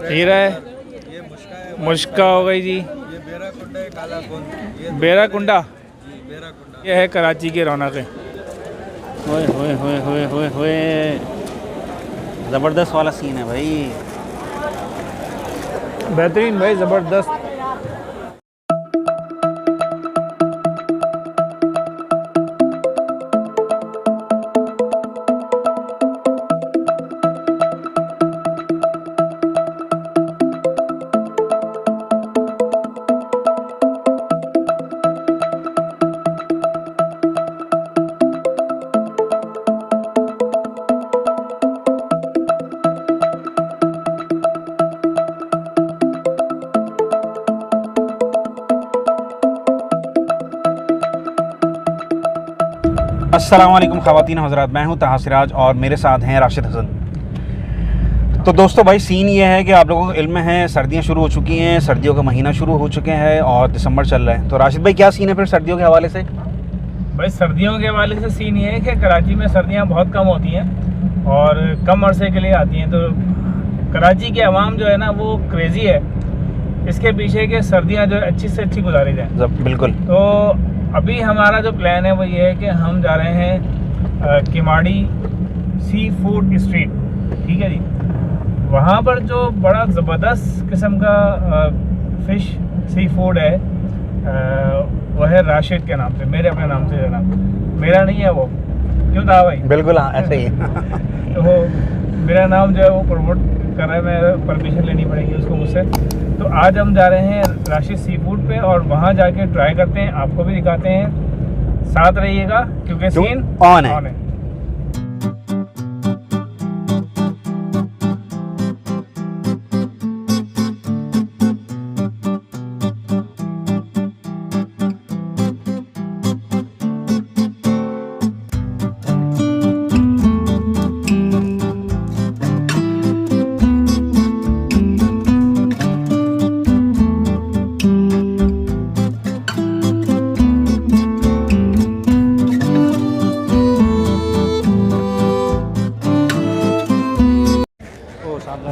हीरा है, ये मुश्का हो गई जी, ये बेराकुंडा है, काला कुंड, ये बेराकुंडा, बेराकुंडा। ये है कराची की रौनकें। होए होए होए होए होए होए, ज़बरदस्त वाला सीन है भाई। बेहतरीन भाई, ज़बरदस्त। अस्सलाम वालेकुम ख़वातीन हज़रात, मैं हूं ताहा सिराज और मेरे साथ हैं राशिद हसन। तो दोस्तों भाई सीन ये है कि आप लोगों को इल्म है सर्दियां शुरू हो चुकी हैं, सर्दियों का महीना शुरू हो चुके हैं और दिसंबर चल रहा है। तो राशिद भाई क्या सीन है फिर सर्दियों के हवाले से? भाई सर्दियों के हवाले से सीन ये है कि कराची में सर्दियाँ बहुत कम होती हैं और कम अरसे के लिए आती हैं। तो कराची की आवाम जो है ना वो क्रेज़ी है इसके पीछे कि सर्दियाँ जो है अच्छी से अच्छी गुजारी जाएँ। बिल्कुल। तो अभी हमारा जो प्लान है वो ये है कि हम जा रहे हैं किमाड़ी सी फूड स्ट्रीट, ठीक है जी। वहाँ पर जो बड़ा ज़बरदस्त किस्म का फ़िश सी फूड है वह है राशिद के नाम से, मेरे अपने नाम से जनाब, मेरा नहीं है वो, क्यों था भाई? बिल्कुल हाँ ऐसे ही तो वो मेरा नाम जो है वो प्रमोट कर रहा है, मैं परमिशन लेनी पड़ेगी उसको मुझसे। तो आज हम जा रहे हैं राशिद सी फूड पे और वहाँ जाके ट्राई करते हैं, आपको भी दिखाते हैं, साथ रहिएगा क्योंकि सीन ऑन है।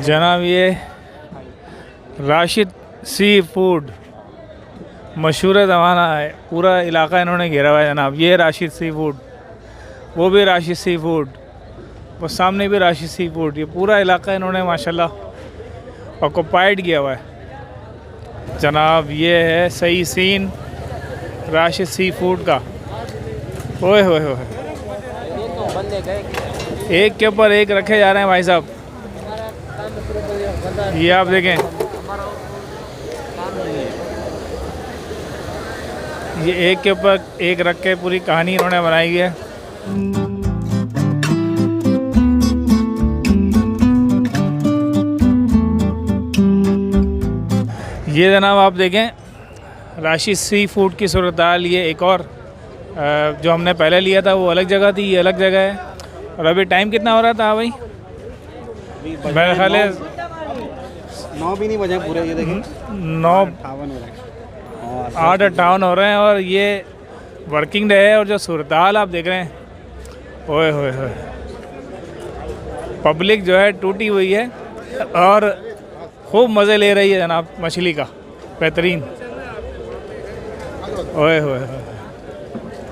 जनाब ये राशिद सी फूड मशहूर ज़माना है, पूरा इलाका इन्होंने घेरा हुआ है जनाब। ये राशिद सी फूड, वो भी राशिद सी फूड, वो सामने भी राशिद सी फूड, ये पूरा इलाका इन्होंने माशाल्लाह ऑक्युपाइड किया हुआ है जनाब। ये है सही सीन राशिद सी फूड का। ओए होए होए, एक के ऊपर एक रखे जा रहे हैं भाई साहब। ये आप देखें, ये एक के ऊपर एक रख के पूरी कहानी इन्होंने बनाई है। ये जनाब आप देखें राशिद सी फूड की सूरत हाल। ये एक और जो हमने पहले लिया था वो अलग जगह थी, ये अलग जगह है। और अभी टाइम कितना हो रहा था भाई? मेरा ख्याल है 9 भी नहीं बजे पूरे, ये देखिए 8:58 हो रहे हैं और ये वर्किंग डे है। और जो सूरत हाल आप देख रहे हैं, ओए होए होए, पब्लिक जो है टूटी हुई है और खूब मज़े ले रही है जनाब मछली का, बेहतरीन। ओए होए होए,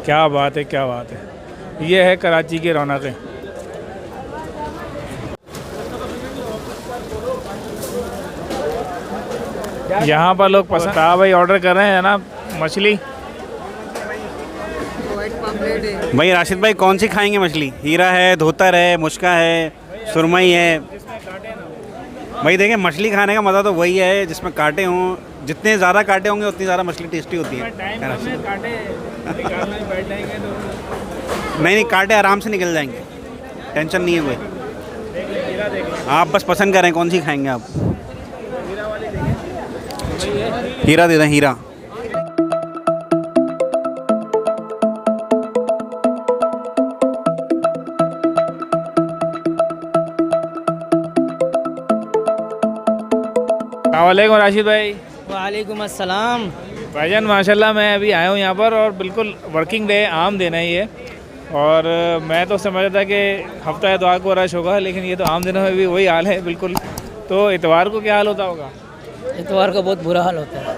क्या बात है, क्या बात है। ये है कराची की रौनकें। यहाँ पर लोग पसंद भाई ऑर्डर कर रहे हैं जनाब मछली। भाई राशिद भाई कौन सी खाएंगे मछली? हीरा है, धोतर है, मुश्का है, सुरमई है। भाई देखें मछली खाने का मज़ा तो वही है जिसमें कांटे हों, जितने ज़्यादा कांटे होंगे उतनी ज़्यादा मछली टेस्टी होती है। नहीं कांटे आराम से निकल जाएंगे, टेंशन नहीं है कोई। आप बस पसंद करें कौन सी खाएंगे आप। हीरा दे दें, हीरा। अस्सलामुअलैकुम राशिद भाई। वालेकुम अस्सलाम भाईजान, माशाल्लाह मैं अभी आया हूँ यहाँ पर और बिल्कुल वर्किंग डे, आम दिन है ये। और मैं तो समझ रहा था कि हफ्ता इतवार को रश होगा, लेकिन ये तो आम दिनों में भी वही हाल है बिल्कुल। तो इतवार को क्या हाल होता होगा? इतवार का बहुत बुरा हाल होता है।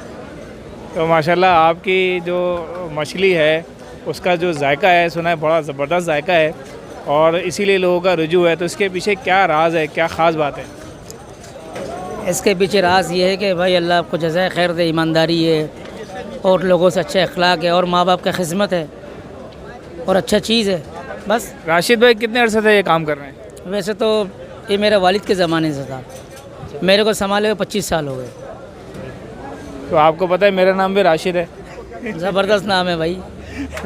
तो माशाल्लाह आपकी जो मछली है उसका जो जायका है, सुना है बड़ा ज़बरदस्त जायका है और इसीलिए लोगों का रुजू है। तो इसके पीछे क्या राज है, क्या ख़ास बात है? इसके पीछे राज ये है कि भाई अल्लाह आपको जज़ाए खैर दे, ईमानदारी है और लोगों से अच्छे अखलाक है और माँ बाप का खिदमत है और अच्छा चीज़ है बस। राशिद भाई कितने अरसे से ये काम कर रहे हैं? वैसे तो ये मेरे वालिद के ज़माने से था, मेरे को संभाले हुए 25 साल हो गए। तो आपको पता है मेरा नाम भी राशिद है। ज़बरदस्त नाम है भाई।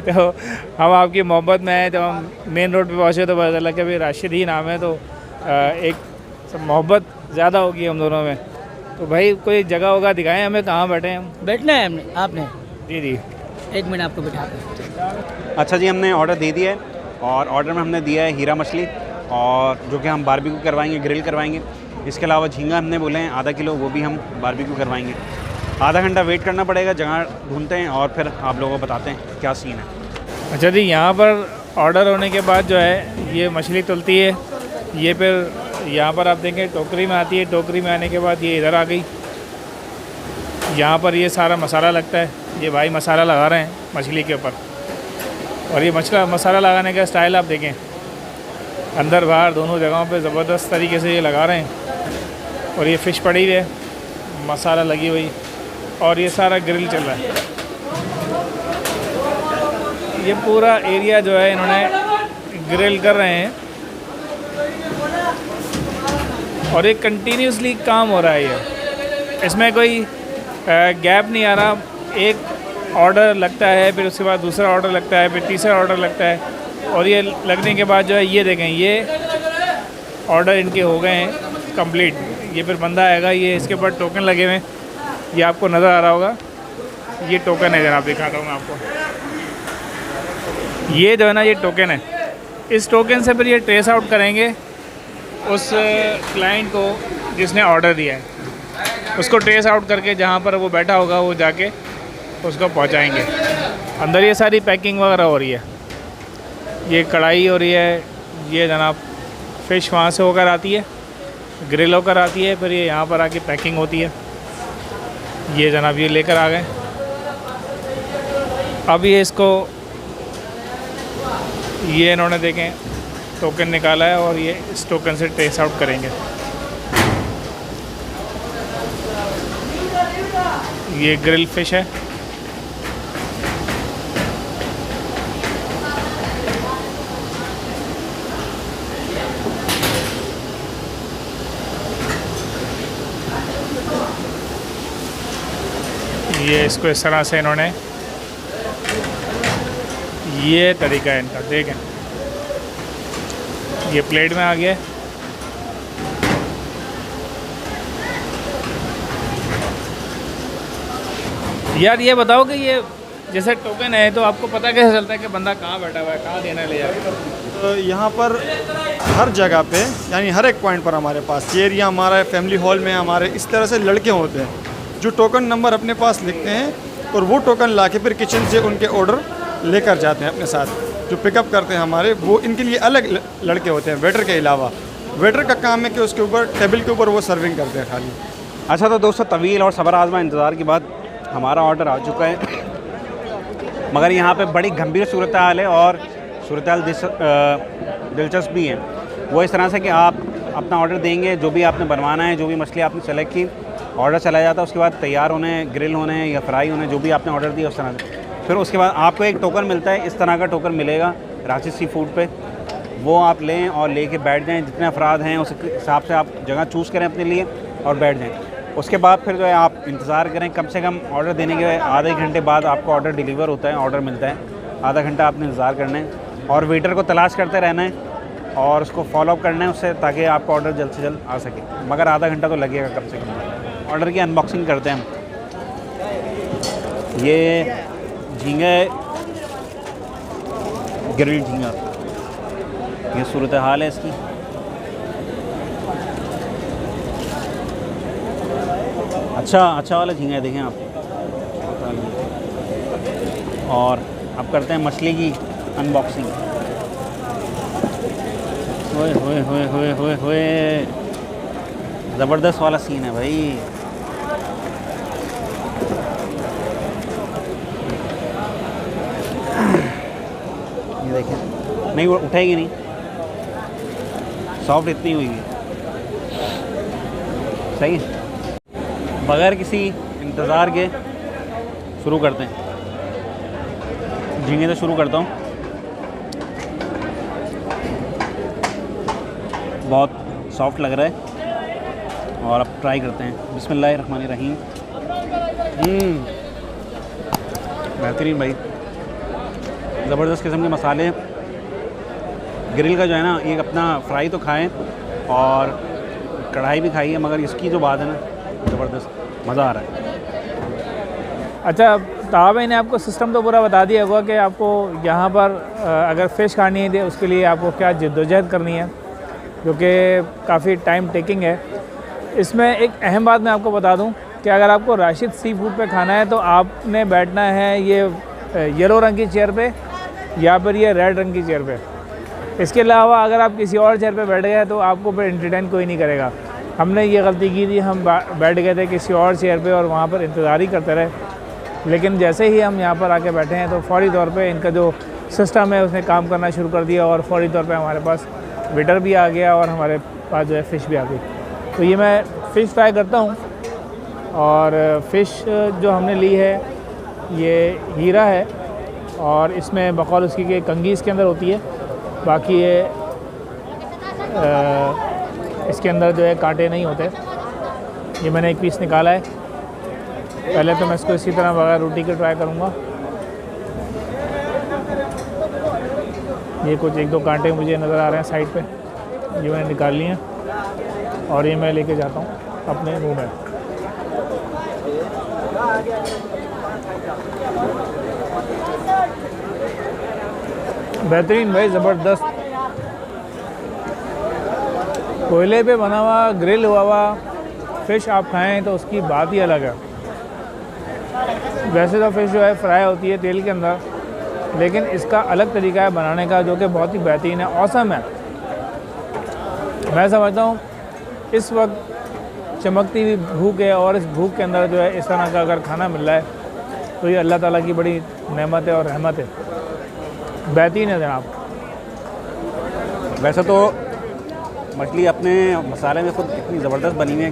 तो हम आपकी मोहब्बत में आए, जब हम मेन रोड पे पहुँचे तो पता चला कि भाई राशिद ही नाम है। तो एक मोहब्बत ज़्यादा होगी हम दोनों में। तो भाई कोई जगह होगा दिखाएं हमें, कहाँ बैठे हैं हम? बैठना है हमने आपने? जी जी। 1 मिनट आपको बिठा दें। अच्छा जी, हमने ऑर्डर दे दिया है और ऑर्डर में हमने दिया है हीरा मछली, और जो कि हम बारबेक्यू करवाएंगे, ग्रिल करवाएंगे। इसके अलावा झींगा हमने बोले हैं आधा किलो, वो भी हम बारबेक्यू करवाएंगे। आधा घंटा वेट करना पड़ेगा, जगह ढूंढते हैं और फिर आप लोगों को बताते हैं क्या सीन है। अच्छा जी, यहाँ पर ऑर्डर होने के बाद जो है ये मछली तुलती है, ये फिर यहाँ पर आप देखें टोकरी में आती है। टोकरी में आने के बाद ये इधर आ गई, यहाँ पर ये सारा मसाला लगता है। ये भाई मसाला लगा रहे हैं मछली के ऊपर, और ये मसाला लगाने का स्टाइल आप देखें, अंदर बाहर दोनों जगहों पे ज़बरदस्त तरीके से ये लगा रहे हैं। और ये फ़िश पड़ी हुई है, मसाला लगी हुई, और ये सारा ग्रिल चल रहा है। ये पूरा एरिया जो है इन्होंने ग्रिल कर रहे हैं और ये कंटिन्यूसली काम हो रहा है। ये इसमें कोई गैप नहीं आ रहा। एक ऑर्डर लगता है, फिर उसके बाद दूसरा ऑर्डर लगता है, फिर तीसरा ऑर्डर लगता है, और ये लगने के बाद जो है ये देखें, ये ऑर्डर इनके हो गए हैं कंप्लीट। ये फिर बंदा आएगा, ये इसके ऊपर टोकन लगे हुए हैं, ये आपको नज़र आ रहा होगा। ये टोकन है, जनाब दिखाता हूँ मैं आपको। ये जो है ना, ये टोकन है। इस टोकन से फिर ये ट्रेस आउट करेंगे उस क्लाइंट को जिसने ऑर्डर दिया है, उसको ट्रेस आउट करके जहाँ पर वो बैठा होगा वो जाके उसको पहुँचाएँगे। अंदर ये सारी पैकिंग वगैरह हो रही है, ये कढ़ाई हो रही है, ये जनाब फ़िश वहाँ से होकर आती है, ग्रिल होकर आती है, फिर ये यहाँ पर आके पैकिंग होती है। ये जनाब ये लेकर आ गए। अब ये इसको ये इन्होंने देखें टोकन निकाला है और ये इस टोकन से ट्रेस आउट करेंगे। ये ग्रिल फिश है। ये इसको इस तरह से इन्होंने, ये तरीका है इनका, देखें ये प्लेट में आ गया। यार ये बताओ कि ये जैसे टोकन है तो आपको पता कैसे चलता है कि बंदा कहाँ बैठा हुआ है, कहाँ देना ले जाएगा? तो यहाँ पर हर जगह पे, यानी हर एक पॉइंट पर हमारे पास, ये एरिया हमारा है, फैमिली हॉल में हमारे इस तरह से लड़के होते हैं जो टोकन नंबर अपने पास लिखते हैं और वो टोकन लाके फिर किचन से उनके ऑर्डर लेकर जाते हैं अपने साथ। जो पिकअप करते हैं हमारे, वो इनके लिए अलग लड़के होते हैं वेटर के अलावा। वेटर का काम है कि उसके ऊपर टेबल के ऊपर वो सर्विंग करते हैं खाली। अच्छा, तो दोस्तों तवील और सबर आज़मा इंतज़ार के बाद हमारा ऑर्डर आ चुका है, मगर यहाँ पे बड़ी गंभीर सूरत हाल है और सूरत हाल दिलचस्प भी है। वो इस तरह से कि आप अपना ऑर्डर देंगे, जो भी आपने बनवाना है, जो भी मछली आपने सेलेक्ट की, ऑर्डर चला जाता है। उसके बाद तैयार होने, ग्रिल होने या फ्राई होने, जो भी आपने ऑर्डर दिया उस तरह से। फिर उसके बाद आपको एक टोकन मिलता है, इस तरह का टोकन मिलेगा राशिद सी फूड पे। वो आप लें और लेके बैठ जाएं, जितने अफराद हैं उस हिसाब से आप जगह चूज़ करें अपने लिए और बैठ जाएं। उसके बाद फिर जो है आप इंतज़ार करें, कम से कम ऑर्डर देने के आधे घंटे बाद आपको ऑर्डर डिलीवर होता है, ऑर्डर मिलता है। आधा घंटा आपने इंतज़ार करना है और वेटर को तलाश करते रहना है और उसको फॉलोअप करना है उससे, ताकि आपका ऑर्डर जल्द से जल्द आ सके। मगर आधा घंटा तो लगेगा कम से कम। ऑर्डर की अनबॉक्सिंग करते हैं हम। ये झींगा, ग्रिल झींगा, ये सूरत हाल है इसकी। अच्छा वाला झींगा है, देखें आप। और अब करते हैं मछली की अनबॉक्सिंग। होए होए होए होए होए होए, ज़बरदस्त वाला सीन है भाई। ये देखें, नहीं वो उठेगी नहीं, सॉफ्ट इतनी हुई है। सही है, बगैर किसी इंतज़ार के शुरू करते हैं। झींगे से शुरू करता हूँ, बहुत सॉफ्ट लग रहा है और अब ट्राई करते हैं। बिस्मिल्लाहिर्रहमानिर्रहीम। बेहतरीन भाई, ज़बरदस्त किस्म के मसाले। ग्रिल का जो है ना, ये अपना फ्राई तो खाएं और कढ़ाई भी खाई है, मगर इसकी जो बात है ना, ज़बरदस्त, मज़ा आ रहा है। अच्छा ताबा ने आपको सिस्टम तो पूरा बता दिया होगा कि आपको यहाँ पर अगर फ़िश खानी है उसके लिए आपको क्या जद्दोजहद करनी है, जो कि काफ़ी टाइम टेकिंग है। इसमें एक अहम बात मैं आपको बता दूं कि अगर आपको राशिद सी फूड पे खाना है तो आपने बैठना है ये येलो रंग की चेयर पे या फिर ये रेड रंग की चेयर पे। इसके अलावा अगर आप किसी और चेयर पे बैठ गए तो आपको फिर एंटरटेन कोई नहीं करेगा। हमने ये गलती की थी, हम बैठ गए थे किसी और चेयर पे और वहाँ पर इंतज़ार ही करते रहे, लेकिन जैसे ही हम यहाँ पर आके बैठे हैं तो फ़ौरी तौर पे इनका जो सिस्टम है उसने काम करना शुरू कर दिया और फ़ौरी तौर पे हमारे पास वेटर भी आ गया और हमारे पास जो है फ़िश भी आ गई। तो ये मैं फ़िश फ्राई करता हूँ और फ़िश जो हमने ली है ये हीरा है और इसमें बकौल उसकी कि कंगी इसके अंदर होती है, बाकी ये इसके अंदर जो है कांटे नहीं होते। ये मैंने एक पीस निकाला है। पहले तो मैं इसको इसी तरह बगैर रोटी के ट्राई करूँगा। ये कुछ एक दो कांटे मुझे नज़र आ रहे हैं साइड पे, ये मैंने निकाल लिए हैं और ये मैं लेके जाता हूँ अपने मुंह में। बेहतरीन भाई, ज़बरदस्त। कोयले पे बना हुआ ग्रिल हुआ हुआ फ़िश आप खाएं तो उसकी बात ही अलग है। वैसे तो फ़िश जो है फ्राई होती है तेल के अंदर, लेकिन इसका अलग तरीका है बनाने का जो कि बहुत ही बेहतरीन है, औसम है। मैं समझता हूँ इस वक्त चमकती हुई भूख है और इस भूख के अंदर जो है इस तरह का अगर खाना मिल रहा है तो ये अल्लाह ताला की बड़ी नेमत है और रहमत है। बेहतरीन है जनाब। वैसे तो मछली अपने मसाले में खुद इतनी ज़बरदस्त बनी हुई है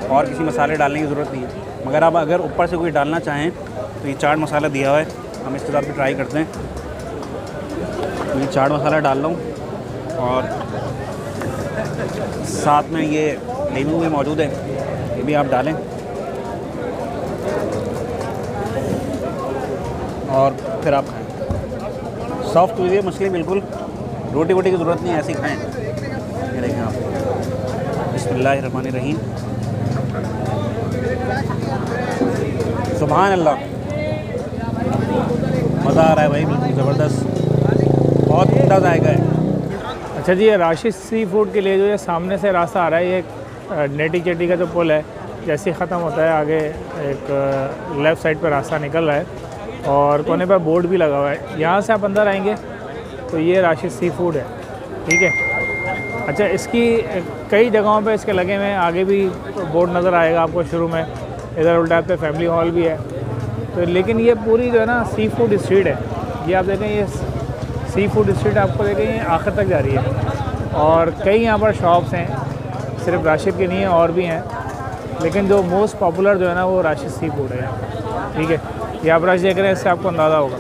और किसी मसाले डालने की ज़रूरत नहीं है, मगर आप अगर ऊपर से कोई डालना चाहें तो ये चाट मसाला दिया हुआ है, हम इसके साथ भी ट्राई करते हैं। ये चाट मसाला डाल रहा हूँ और साथ में ये नींबू भी मौजूद है, ये भी आप डालें और फिर आप खाएं। सॉफ्ट हुई है मछली बिल्कुल, रोटी वोटी की ज़रूरत नहीं है, ऐसे ही खाएं। ये देखें आप, बिस्मिल्लाहिर्रहमानिर्रहीम। सुभान अल्लाह, मज़ा आ रहा है भाई, बिल्कुल ज़बरदस्त, बहुत उम्दा जायका है। अच्छा जी, ये राशिद सी फूड के लिए जो ये सामने से रास्ता आ रहा है, ये नेटी चेटी का जो पुल है जैसे ही ख़त्म होता है आगे एक लेफ़्ट साइड पर रास्ता निकल रहा है और कोने पर बोर्ड भी लगा हुआ है। यहाँ से आप अंदर आएंगे तो ये राशिद सी फूड है, ठीक है। अच्छा, इसकी कई जगहों पे इसके लगे हुए हैं, आगे भी बोर्ड नज़र आएगा आपको शुरू में, इधर उल्टा पे फैमिली हॉल भी है। तो लेकिन ये पूरी जो है ना सी फूड स्ट्रीट है, ये आप देखें, ये सी फूड स्ट्रीट आपको देखें ये आखिर तक जा रही है और कई यहाँ पर शॉप्स हैं, सिर्फ राशिद के नहीं है और भी हैं, लेकिन जो मोस्ट पॉपुलर जो है ना वो राशिद सी फूड है, ठीक है। ये आप राश देख रहे हैं, इससे आपको अंदाज़ा होगा।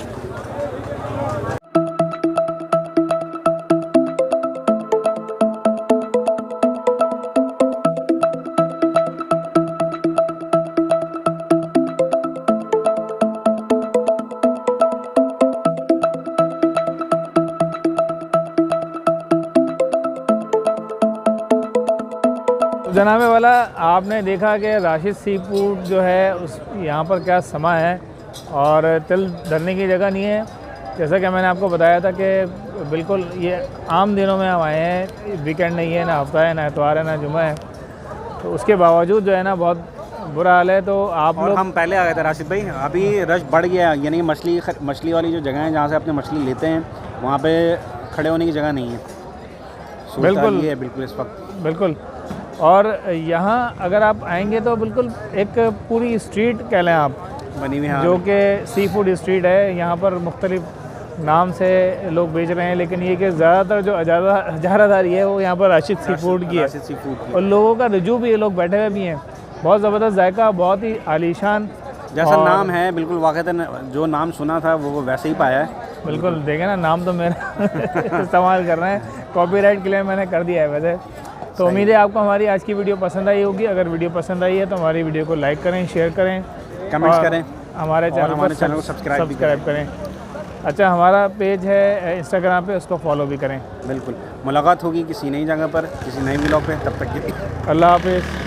जनाब वाला, आपने देखा कि राशिद सी फूड जो है उस यहाँ पर क्या समा है और तिल धरने की जगह नहीं है। जैसा कि मैंने आपको बताया था कि बिल्कुल ये आम दिनों में हम आए हैं, वीकेंड नहीं है, ना हफ्ता है, ना इतवार है, ना जुम्मा है, तो उसके बावजूद जो है ना बहुत बुरा हाल है। तो आप लोग, हम पहले आ गए थे राशिद भाई, अभी रश बढ़ गया, यानी मछली वाली जो जगह है जहाँ से अपने मछली लेते हैं वहाँ पे खड़े होने की जगह नहीं है। बिल्कुल ये है बिल्कुल इस वक्त, बिल्कुल। और यहाँ अगर आप आएंगे तो बिल्कुल एक पूरी स्ट्रीट कह लें आप, बनी हुई है जो कि सी फूड स्ट्रीट है। यहाँ पर मुख्तलिफ नाम से लोग बेच रहे हैं, लेकिन ये कि ज़्यादातर जो इजारादारी है वो यहाँ पर राशिद सी फूड की है। राशिद सी फूड की। और लोगों का रुजू भी, ये लोग बैठे हुए भी हैं। बहुत ज़बरदस्त जायका, बहुत ही आलीशान, जैसा और नाम है बिल्कुल वाक़तन जो नाम सुना था वो वैसे ही पाया है। बिल्कुल देखें ना, नाम तो मेरा इस्तेमाल कर रहे हैं, कॉपीराइट क्लेम मैंने कर दिया है वैसे। तो उम्मीद है आपको हमारी आज की वीडियो पसंद आई होगी। अगर वीडियो पसंद आई है तो हमारी वीडियो को लाइक करें, शेयर करें, कमेंट्स और करें, हमारे और हमारे चैनल को सब्सक्राइब भी करें। अच्छा, हमारा पेज है इंस्टाग्राम पे, उसको फॉलो भी करें। बिल्कुल। मुलाकात होगी किसी नई जगह पर, किसी नई व्लॉग पे। तब तक के लिए अल्लाह हाफिज़।